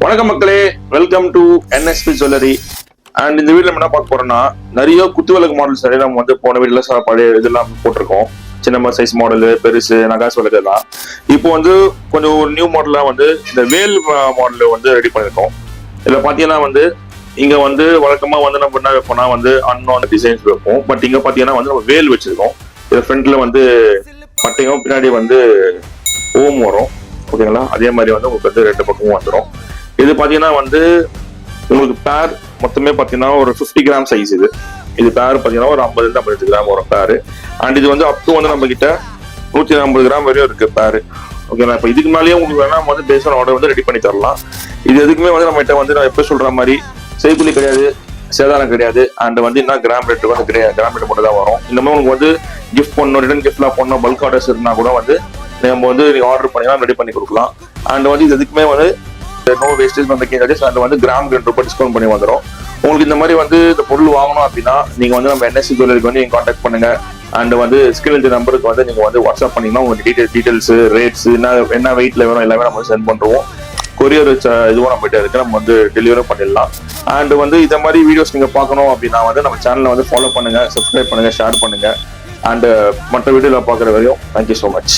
வணக்கம் மக்களே, welcome to NSP jewellery. And இந்த வீடியோ என்ன பார்க்க போறோம்னா, நிறைய குத்துவிளக்கு மாடல்ஸ் நிறைய நம்ம வந்து போன வீடியோல பழைய இதெல்லாம் போட்டிருக்கோம். சின்ன சைஸ் மாடலு, பெருசு, நகாஸ் விளக்கு எல்லாம். இப்போ வந்து கொஞ்சம் ஒரு நியூ மாடலா வந்து இந்த வேல் மாடல் வந்து ரெடி பண்ணிருக்கோம். இதுல பாத்தீங்கன்னா வந்து இங்க வந்து வழக்கமா வந்து நம்ம என்ன வைப்போம்னா வந்து அன்னோன் டிசைன்ஸ் வைப்போம். பட் இங்க பாத்தீங்கன்னா வந்து நம்ம வேல் வச்சிருக்கோம். இது ஃப்ரண்ட்ல வந்து பட்டையும் பின்னாடி வந்து ஓம் வரும். ஓகேங்களா? அதே மாதிரி வந்து உங்களுக்கு வந்து ரெண்டு பக்கமும் வந்துடும். இது பாத்தீங்கன்னா வந்து உங்களுக்கு பேர் மொத்தமே பாத்தீங்கன்னா ஒரு 50 கிராம் சைஸ். இது பேர் பாத்தீங்கன்னா ஒரு 50 கிராம் வரும் பேர். அண்ட் இது வந்து அப் டு வந்து நம்ம கிட்ட 150 கிராம் வரையும் இருக்கு பேர். ஓகேங்களா? இப்ப இதுக்கு மேலேயே உங்களுக்கு வேணா வந்து பேஸ்ட் ஆர்டர் வந்து ரெடி பண்ணி தரலாம். இது எதுக்குமே வந்து நம்ம கிட்ட வந்து நான் எப்ப சொல்ற மாதிரி செய்கூலி கிடையாது, சேதாரம் கிடையாது. அண்ட் வந்து என்ன கிராம் ரேட் வந்து கிடையாது, கிராம் ரேட் மட்டும் தான் வரும். இந்த மாதிரி உங்களுக்கு வந்து கிஃப்ட் பண்ணணும், ரிட்டன் கிஃப்ட்லாம் பண்ணணும், பல்க் ஆர்டர்ஸ் இருந்தா கூட வந்து நம்ம வந்து நீங்க ஆர்டர் பண்ணினா ரெடி பண்ணி கொடுக்கலாம். அண்ட் வந்து இது எதுக்குமே வந்து நோ வேஸ்டேஜ் வந்து கேட்காது. அண்ட் வந்து கிராம் 2 ரூபாய் டிஸ்கவுண்ட் பண்ணி வந்துடும். உங்களுக்கு இந்த மாதிரி வந்து இந்த பொருள் வாங்கணும் அப்படின்னா நீங்க வந்து நம்ம NSP ஜுவல்லரிக்கு வந்து கான்டாக்ட் பண்ணுங்க. அண்ட் வந்து ஸ்கிரீன் நம்பருக்கு வந்து நீங்க வந்து வாட்ஸ்அப் பண்ணீங்கன்னா உங்களுக்கு டீடைல்ஸ், ரேட்ஸ், என்ன வெயிட்ல வேணும் எல்லாமே நம்ம சென்ட் பண்றோம். கொரியர் இதுவும் நம்ம கிட்ட இருக்கு, நம்ம வந்து டெலிவரும் பண்ணிடலாம். அண்ட் வந்து இந்த மாதிரி வீடியோஸ் நீங்க பார்க்கணும் அப்படின்னா வந்து நம்ம சேனலை வந்து ஃபாலோ பண்ணுங்க, சப்ஸ்கிரைப் பண்ணுங்க, ஷேர் பண்ணுங்க. அண்ட் மற்ற வீடியோல பார்க்குற வரையும் தேங்க்யூ ஸோ மச்.